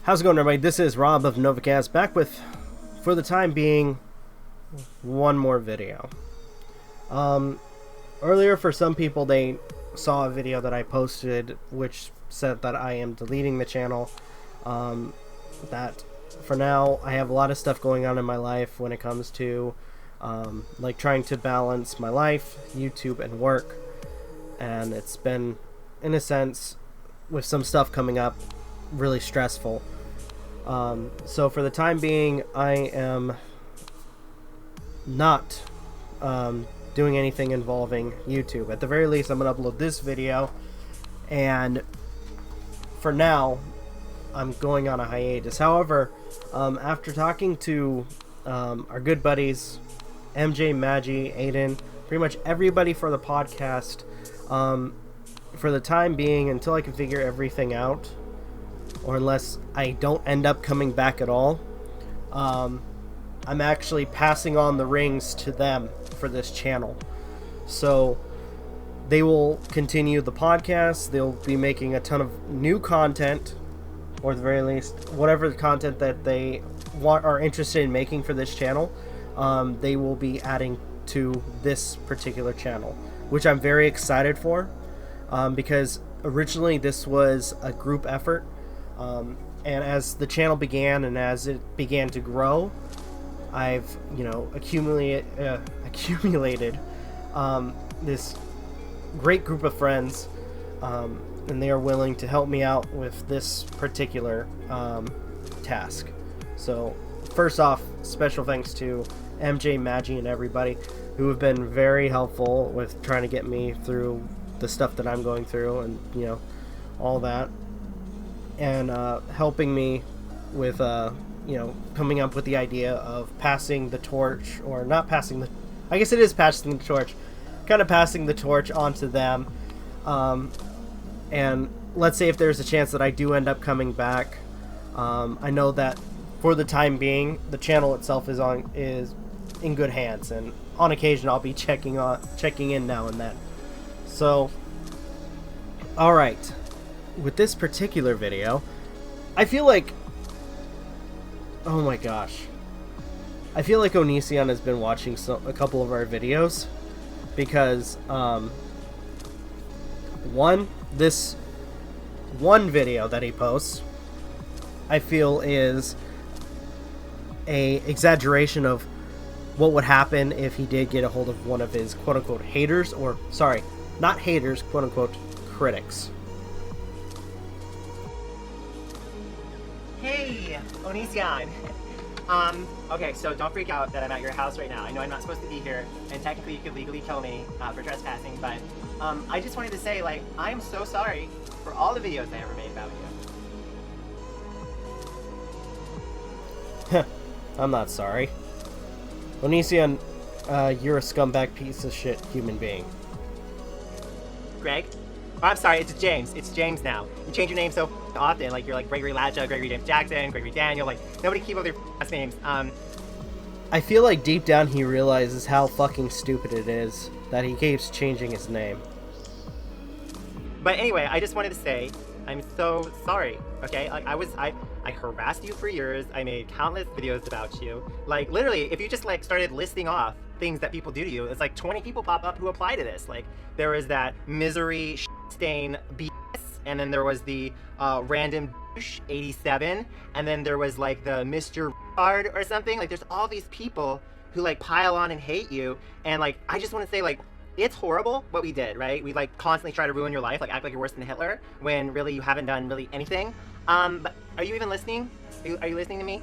How's it going, everybody? This is Rob of Novakast, back with, for the time being, one more video. Earlier, for some people, they saw a video that I posted which said that I am deleting the channel. That for now, I have a lot of stuff going on in my life when it comes to like trying to balance my life, YouTube, and work. And it's been, in a sense, with some stuff coming up, really stressful. So for the time being, I am not doing anything involving YouTube. At the very least, I'm going to upload this video, and for now, I'm going on a hiatus. However, after talking to our good buddies, MJ, Maggie, Aiden, pretty much everybody for the podcast, for the time being, until I can figure everything out, or unless I don't end up coming back at all, I'm actually passing on the reins to them for this channel. So they will continue the podcast. They'll be making a ton of new content, or at the very least, whatever the content that they are interested in making for this channel, they will be adding to this particular channel, which I'm very excited for, because originally this was a group effort. And as the channel began and as it began to grow, I've, accumulated this great group of friends, and they are willing to help me out with this particular task. So first off, special thanks to MJ, Maggie, and everybody who have been very helpful with trying to get me through the stuff that I'm going through, and all that. And helping me with, coming up with the idea of passing the torch, or not passing the... I guess it is passing the torch. Kind of passing the torch onto them. And let's say if there's a chance that I do end up coming back, I know that for the time being, the channel itself is in good hands. And on occasion, I'll be checking in now and then. So, alright. With this particular video, I feel like, oh my gosh, I feel like Anit-Onision has been watching a couple of our videos, because this one video that he posts, I feel is a exaggeration of what would happen if he did get a hold of one of his quote-unquote haters, or sorry, not haters, quote-unquote critics. Hey, Anit-Onision. Okay, so don't freak out that I'm at your house right now. I know I'm not supposed to be here, and technically you could legally kill me for trespassing, but I just wanted to say, I am so sorry for all the videos I ever made about you. I'm not sorry. Anit-Onision, you're a scumbag piece of shit human being. Greg? Oh, I'm sorry, it's James. It's James now. You change your name so often, you're like Gregory Ladja, Gregory James Jackson, Gregory Daniel, nobody keep up their last names. I feel like deep down he realizes how fucking stupid it is that he keeps changing his name. But anyway, I just wanted to say, I'm so sorry, okay? I harassed you for years. I made countless videos about you. Literally, if you just, started listing off things that people do to you, it's 20 people pop up who apply to this. There was that misery stain BS, and then there was the random 87, and then there was the Mr. Card or something. There's all these people who pile on and hate you, and I just want to say it's horrible what we did, right? We constantly try to ruin your life, act like you're worse than Hitler, when really you haven't done really anything. But are you even listening? Are you listening to me?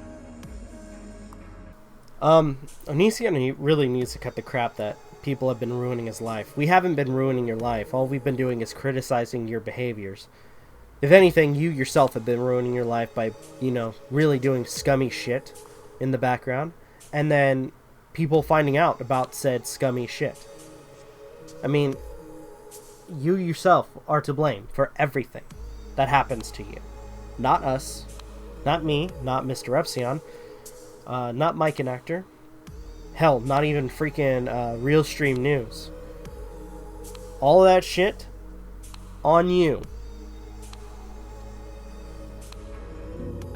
Anit-Onision really needs to cut the crap that people have been ruining his life. We haven't been ruining your life. All we've been doing is criticizing your behaviors. If anything, you yourself have been ruining your life by, really doing scummy shit in the background, and then people finding out about said scummy shit. I mean, you yourself are to blame for everything that happens to you. Not us, not me, not Mr. Epsilon, not Mike and Actor. Hell, not even freaking Real Stream News. All of that shit on you.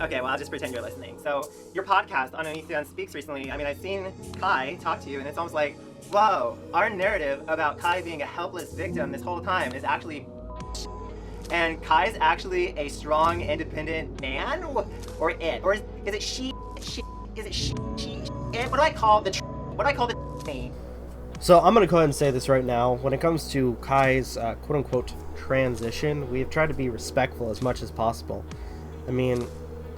Okay, well, I'll just pretend you're listening. So, your podcast on Anit-Onision Speaks recently, I mean, I've seen Kai talk to you, and it's almost like, whoa, our narrative about Kai being a helpless victim this whole time is actually... And Kai's actually a strong, independent man? Or it? Or is it she? Is it she? It? What do I call the... What do I call the... So I'm going to go ahead and say this right now. When it comes to Kai's quote-unquote transition, we've tried to be respectful as much as possible. I mean,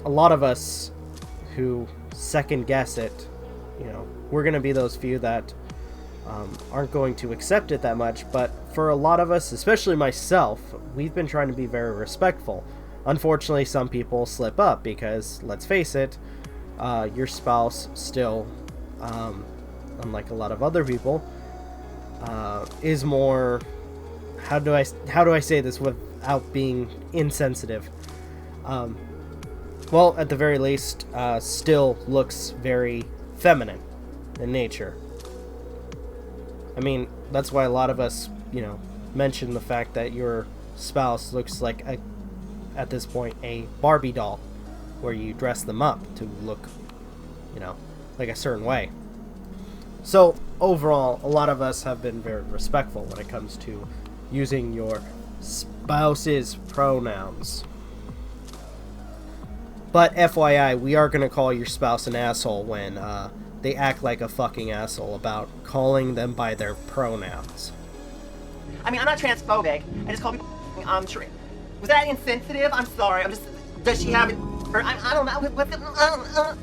a lot of us who second guess it, you know, we're going to be those few that aren't going to accept it that much. But for a lot of us, especially myself, we've been trying to be very respectful. Unfortunately, some people slip up because, let's face it, your spouse still... unlike a lot of other people, is more, how do I say this without being insensitive? Well, at the very least, still looks very feminine in nature. I mean, that's why a lot of us, you know, mention the fact that your spouse looks like at this point, a Barbie doll, where you dress them up to look, you know, like a certain way. So, overall, a lot of us have been very respectful when it comes to using your spouse's pronouns. But FYI, we are going to call your spouse an asshole when they act like a fucking asshole about calling them by their pronouns. I mean, I'm not transphobic. I just call people was that insensitive? I'm sorry. Does she have it? Or, I don't know.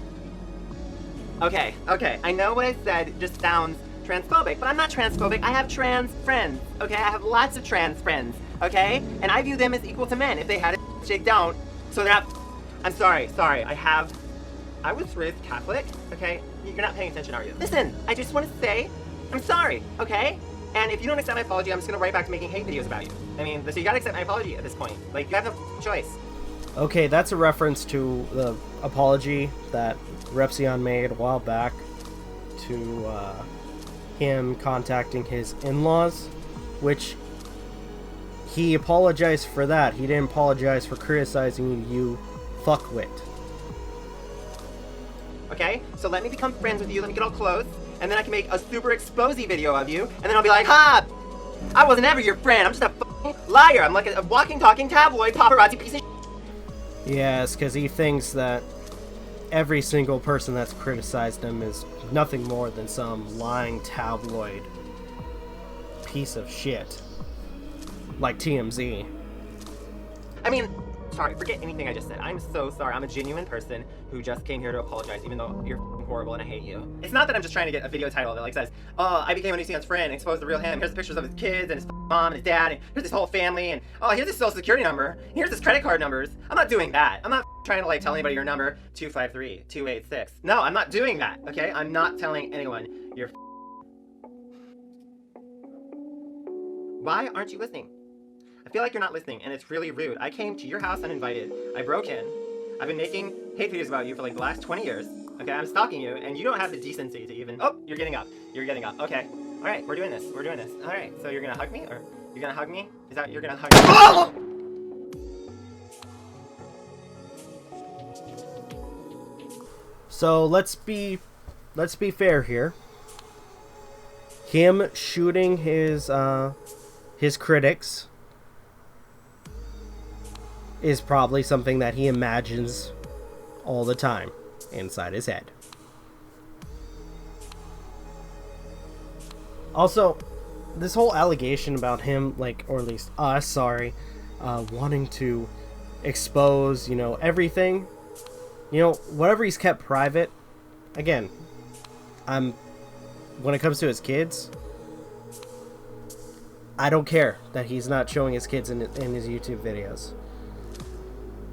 Okay, I know what I said just sounds transphobic, but I'm not transphobic. I have trans friends, okay? I have lots of trans friends, okay? And I view them as equal to men if they had it shake down, so they're not... I'm sorry, I was raised Catholic, okay? You're not paying attention, are you? Listen, I just want to say, I'm sorry, okay? And if you don't accept my apology, I'm just gonna right back to making hate videos about you. I mean, so you gotta accept my apology at this point. Like, you have no choice. Okay, that's a reference to the apology that Repsion made a while back to him contacting his in-laws, which he apologized for that. He didn't apologize for criticizing you fuckwit. Okay, so let me become friends with you, let me get all close, and then I can make a super exposy video of you, and then I'll be like, ha! I wasn't ever your friend, I'm just a fucking liar, I'm like a walking, talking tabloid paparazzi piece of shit. Yes, because he thinks that every single person that's criticized him is nothing more than some lying tabloid piece of shit. Like TMZ. I mean, sorry, forget anything I just said. I'm so sorry. I'm a genuine person who just came here to apologize, even though you're horrible and I hate you. It's not that I'm just trying to get a video title that like says, oh, I became Anit-Onion's friend and exposed the real him. Here's the pictures of his kids and his mom and his dad, and here's his whole family, and oh, here's his social security number, and here's his credit card numbers. I'm not doing that. I'm not trying to like tell anybody your number, 253-286. No, I'm not doing that, okay? I'm not telling anyone your... Why aren't you listening? I feel like you're not listening, and it's really rude. I came to your house uninvited. I broke in. I've been making hate videos about you for like the last 20 years. Okay, I'm stalking you, and you don't have the decency to even... Oh, you're getting up. You're getting up. Okay. All right, we're doing this. We're doing this. All right, so you're gonna hug me, or you're gonna hug me? Is that you're gonna hug me? Oh! So let's be fair here. Him shooting his critics is probably something that he imagines all the time inside his head. Also, this whole allegation about him, like, or at least us, wanting to expose, you know, everything, you know, whatever he's kept private, again, when it comes to his kids, I don't care that he's not showing his kids in his YouTube videos.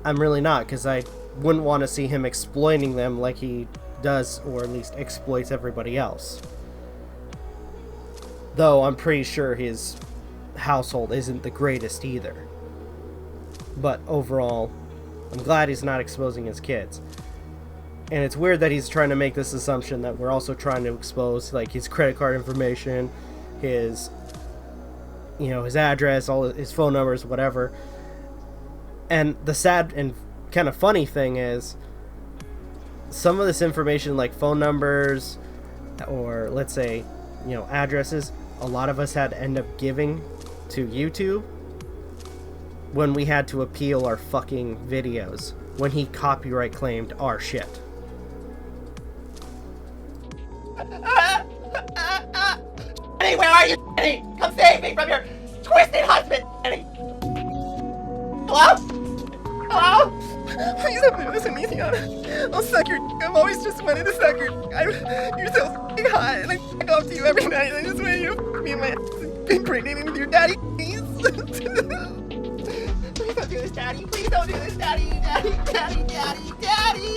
I'm really not, because I wouldn't want to see him exploiting them like he does, or at least exploits everybody else. Though I'm pretty sure his household isn't the greatest either. But overall, I'm glad he's not exposing his kids. And it's weird that he's trying to make this assumption that we're also trying to expose, like, his credit card information, his, you know, his address, all his phone numbers, whatever. And the sad and kind of funny thing is, some of this information, like phone numbers, or let's say, addresses, a lot of us had to end up giving to YouTube when we had to appeal our fucking videos, when he copyright claimed our shit. Annie, where are you, Annie? Come save me from your twisted husband, Annie! Hello? Hello? Please don't do this, Anit-Onision. I'll suck your dick. I've always just wanted to suck your dick. You're so f***ing hot, and I f*** off to you every night. I just want you to f*** me in my ass and impregnate me with your daddy, please. Please don't do this, Daddy. Please don't do this, Daddy. Daddy, Daddy, Daddy, Daddy!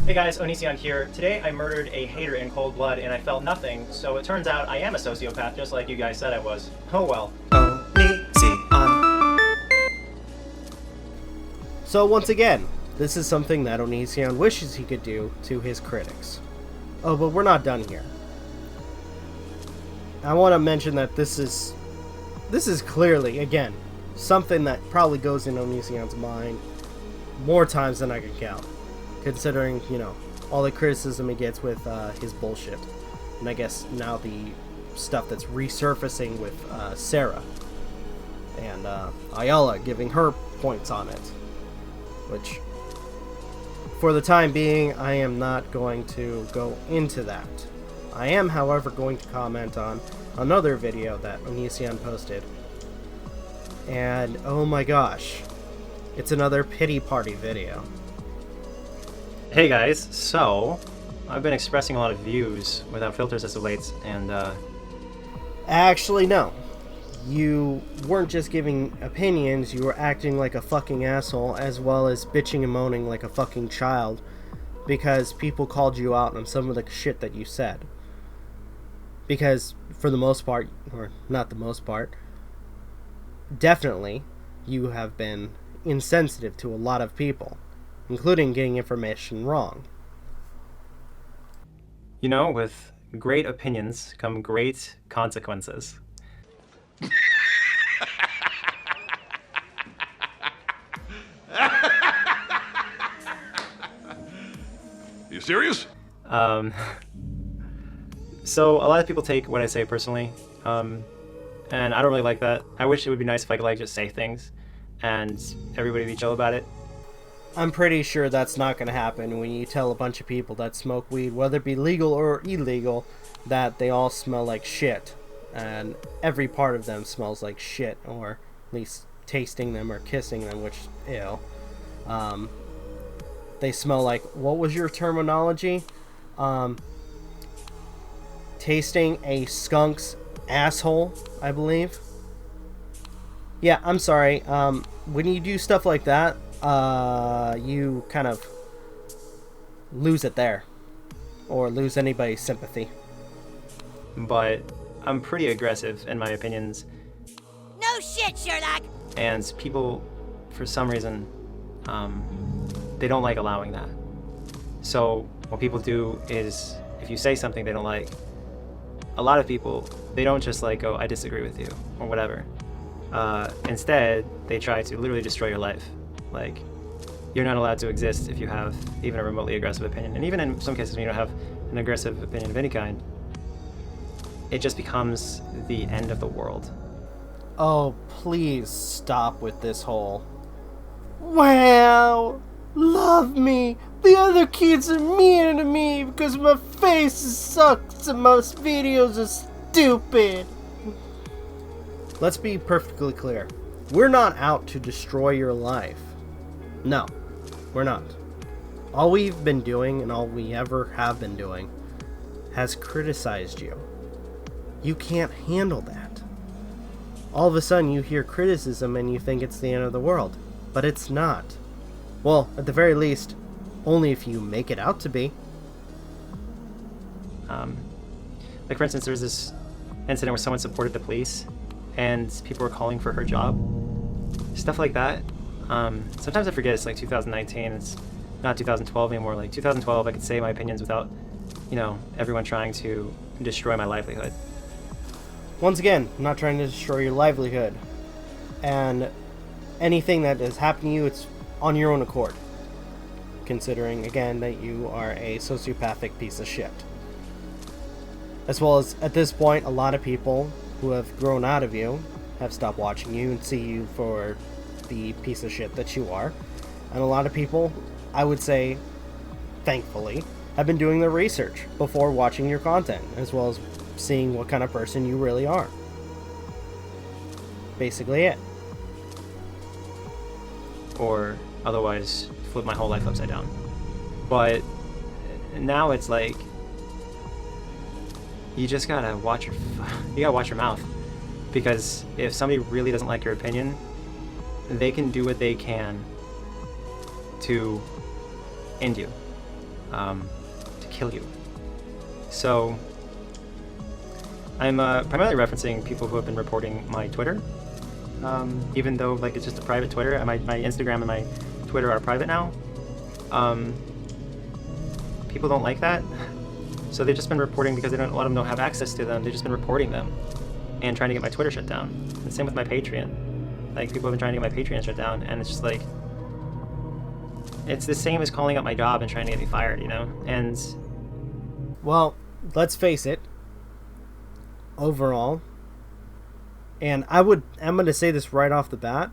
Hey guys, Anit-Onision here. Today I murdered a hater in cold blood and I felt nothing, so it turns out I am a sociopath just like you guys said I was. Oh well. So once again, this is something that Onision wishes he could do to his critics. Oh, but we're not done here. I want to mention that this is clearly, again, something that probably goes in Onision's mind more times than I can count, considering, all the criticism he gets with his bullshit. And I guess now the stuff that's resurfacing with Sarah and Ayala giving her points on it. Which, for the time being, I am not going to go into that. I am, however, going to comment on another video that Onision posted. And, oh my gosh, it's another pity party video. Hey guys, so I've been expressing a lot of views without filters as of late, and Actually, no. You weren't just giving opinions, you were acting like a fucking asshole, as well as bitching and moaning like a fucking child, because people called you out on some of the shit that you said. Because, for the most part, or not the most part, definitely, you have been insensitive to a lot of people, including getting information wrong. with great opinions come great consequences. You serious? So a lot of people take what I say personally, and I don't really like that. I wish it would be nice if I could just say things and everybody would be chill about it. I'm pretty sure that's not going to happen when you tell a bunch of people that smoke weed, whether it be legal or illegal, that they all smell like shit. And every part of them smells like shit, or at least tasting them or kissing them, which, ew. They smell like, what was your terminology? Tasting a skunk's asshole, I believe. Yeah, I'm sorry. When you do stuff like that, you kind of lose it there, or lose anybody's sympathy. But I'm pretty aggressive in my opinions, No shit, Sherlock! and people, for some reason, they don't like allowing that. So what people do is, if you say something they don't like, a lot of people, they don't just like go, I disagree with you, or whatever. Instead, they try to literally destroy your life. Like, you're not allowed to exist if you have even a remotely aggressive opinion. And even in some cases when you don't have an aggressive opinion of any kind, it just becomes the end of the world. Oh, please stop with this whole, wow, love me, the other kids are mean to me because my face sucks and my videos are stupid. Let's be perfectly clear. We're not out to destroy your life. No, we're not. All we've been doing, and all we ever have been doing, has criticized you. You can't handle that. All of a sudden you hear criticism and you think it's the end of the world. But it's not. Well, at the very least, only if you make it out to be. Like for instance, there was this incident where someone supported the police and people were calling for her job. Stuff like that. Sometimes I forget it's like 2019. It's not 2012 anymore. Like 2012, I could say my opinions without, everyone trying to destroy my livelihood. Once again, I'm not trying to destroy your livelihood. And anything that has happened to you, it's on your own accord. Considering, again, that you are a sociopathic piece of shit. As well as, at this point, a lot of people who have grown out of you have stopped watching you and see you for the piece of shit that you are. And a lot of people, I would say, thankfully, have been doing their research before watching your content, as well as seeing what kind of person you really are. Basically it. Or otherwise flip my whole life upside down. But now it's like you just gotta watch your mouth, because if somebody really doesn't like your opinion, they can do what they can to end you, to kill you. So I'm primarily referencing people who have been reporting my Twitter, even though like it's just a private Twitter, and my Instagram and my Twitter are private now. People don't like that, so they've just been reporting because they don't let them have access to them. They've just been reporting them and trying to get my Twitter shut down. And same with my Patreon. Like, people have been trying to get my Patreon shut down, and it's just like, it's the same as calling up my job and trying to get me fired, And well, let's face it, overall, and I'm going to say this right off the bat,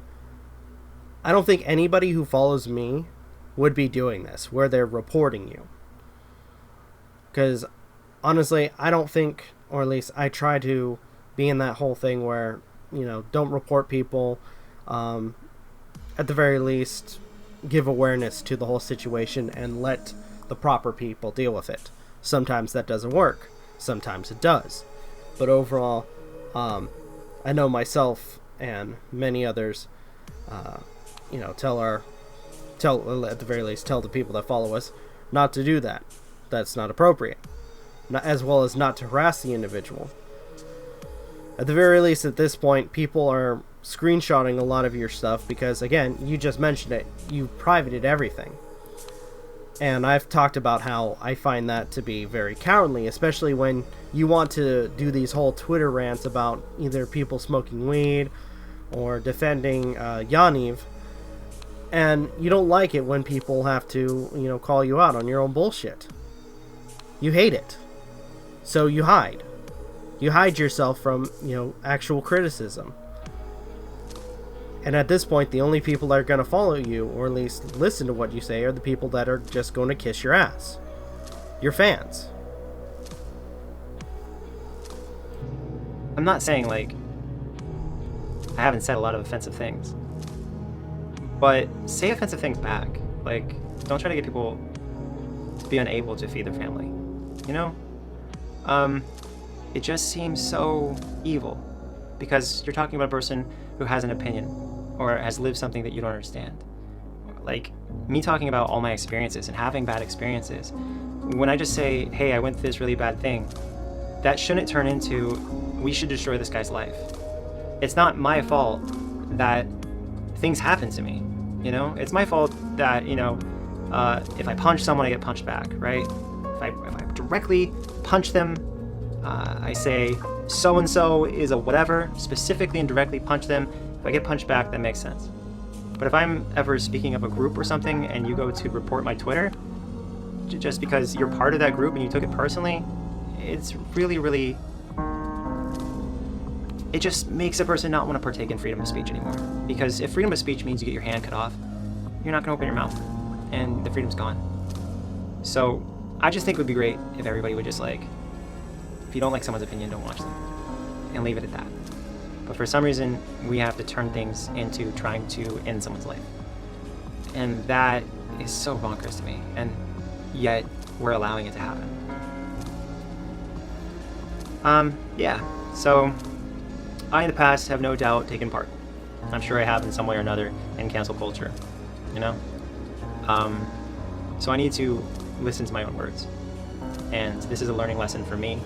I don't think anybody who follows me would be doing this, where they're reporting you. Because, honestly, I don't think, or at least I try to be in that whole thing where, don't report people. At the very least, give awareness to the whole situation and let the proper people deal with it. Sometimes that doesn't work. Sometimes it does. But overall, I know myself and many others, at the very least, tell the people that follow us not to do that. That's not appropriate. As well as not to harass the individual. At the very least, at this point, people are screenshotting a lot of your stuff because, again, you just mentioned it. You privated everything. And I've talked about how I find that to be very cowardly, especially when you want to do these whole Twitter rants about either people smoking weed or defending Yaniv. And you don't like it when people have to, call you out on your own bullshit. You hate it. So you hide. You hide yourself from, actual criticism. And at this point, the only people that are going to follow you, or at least listen to what you say, are the people that are just going to kiss your ass. Your fans. I'm not saying, like, I haven't said a lot of offensive things. But say offensive things back. Like, don't try to get people to be unable to feed their family. It just seems so evil. Because you're talking about a person who has an opinion or has lived something that you don't understand. Like, me talking about all my experiences and having bad experiences, when I just say, hey, I went through this really bad thing, that shouldn't turn into, we should destroy this guy's life. It's not my fault that things happen to me, It's my fault that, if I punch someone, I get punched back, right? If I directly punch them, I say, so-and-so is a whatever, specifically and directly punch them. If I get punched back, that makes sense. But if I'm ever speaking of a group or something and you go to report my Twitter, just because you're part of that group and you took it personally, it's really, really... It just makes a person not want to partake in freedom of speech anymore. Because if freedom of speech means you get your hand cut off, you're not going to open your mouth, and the freedom's gone. So I just think it would be great if everybody would just, like, if you don't like someone's opinion, don't watch them, and leave it at that. But for some reason, we have to turn things into trying to end someone's life. And that is so bonkers to me, and yet we're allowing it to happen. Yeah, so I in the past have no doubt taken part. I'm sure I have in some way or another in cancel culture, So I need to listen to my own words. And this is a learning lesson for me.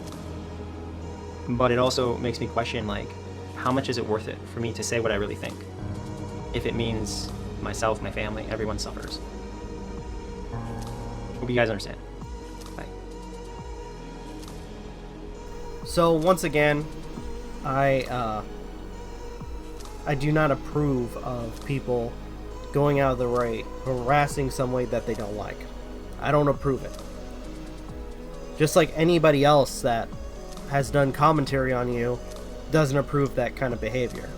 But it also makes me question, like, how much is it worth it for me to say what I really think? If it means myself, my family, everyone suffers. Hope you guys understand. Bye. So once again, I do not approve of people going out of their way, harassing somebody that they don't like. I don't approve it. Just like anybody else that has done commentary on you doesn't approve that kind of behavior.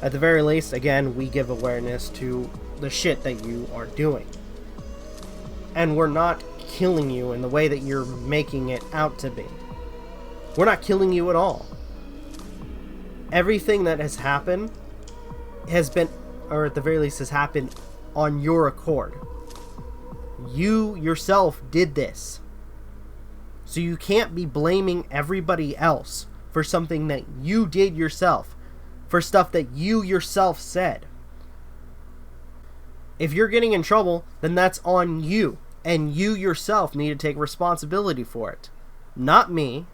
At the very least, again, we give awareness to the shit that you are doing. And we're not killing you in the way that you're making it out to be. We're not killing you at all. Everything that has happened has been, or at the very least has happened on your accord. You yourself did this. So you can't be blaming everybody else for something that you did yourself, for stuff that you yourself said. If you're getting in trouble, then that's on you, and you yourself need to take responsibility for it. Not me,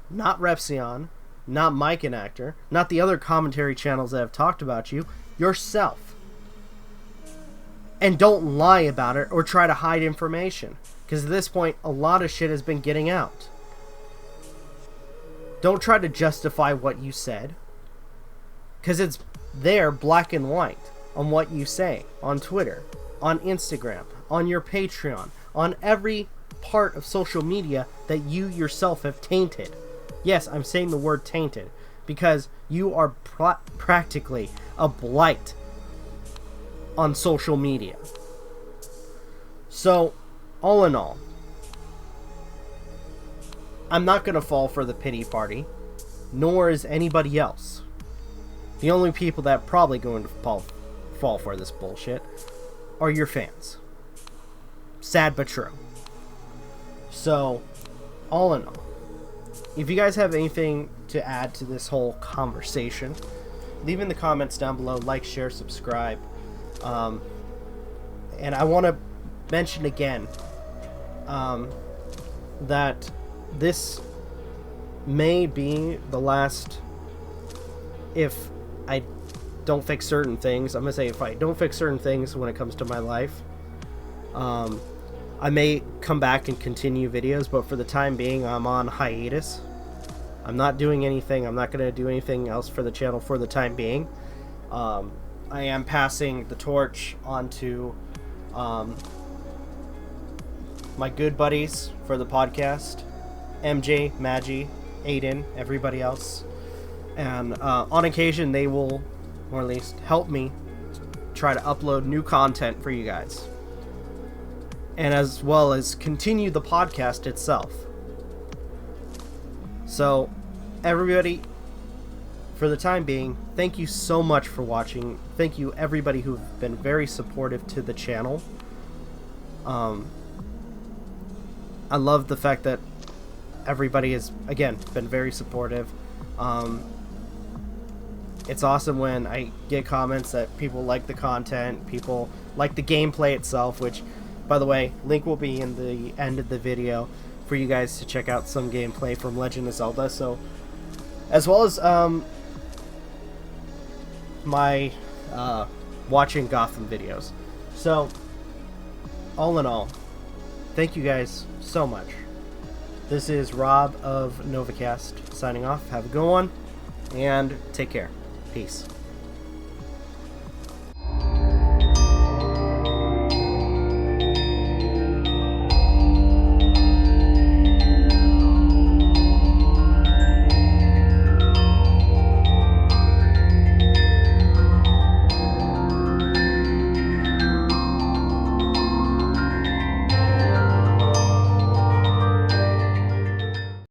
not Repsion, not Mike and Actor, not the other commentary channels that have talked about you, yourself. And don't lie about it or try to hide information, because at this point, a lot of shit has been getting out. Don't try to justify what you said, because it's there black and white on what you say on Twitter, on Instagram, on your Patreon, on every part of social media that you yourself have tainted. Yes, I'm saying the word tainted, because you are practically a blight on social media. So, all in all, I'm not going to fall for the pity party, nor is anybody else. The only people that are probably going to fall for this bullshit are your fans. Sad but true. So, all in all, if you guys have anything to add to this whole conversation, leave in the comments down below, like, share, subscribe. And I want to mention again that this may be the last, if I don't fix certain things. I'm going to say if I don't fix certain things when it comes to my life, I may come back and continue videos, but for the time being, I'm on hiatus. I'm not doing anything. I'm not going to do anything else for the channel for the time being. I am passing the torch on to my good buddies for the podcast, MJ, Maggie, Aiden, everybody else. And on occasion, they will, or at least help me, try to upload new content for you guys. And as well as continue the podcast itself. So, everybody, for the time being, thank you so much for watching. Thank you everybody who've been very supportive to the channel. I love the fact that everybody has, again, been very supportive. It's awesome when I get comments that people like the content, people like the gameplay itself, which, by the way, link will be in the end of the video for you guys to check out some gameplay from Legend of Zelda. So, as well as my watching Gotham videos. So, all in all, thank you guys so much. This is Rob of Novakast signing off. Have a good one, and take care. Peace.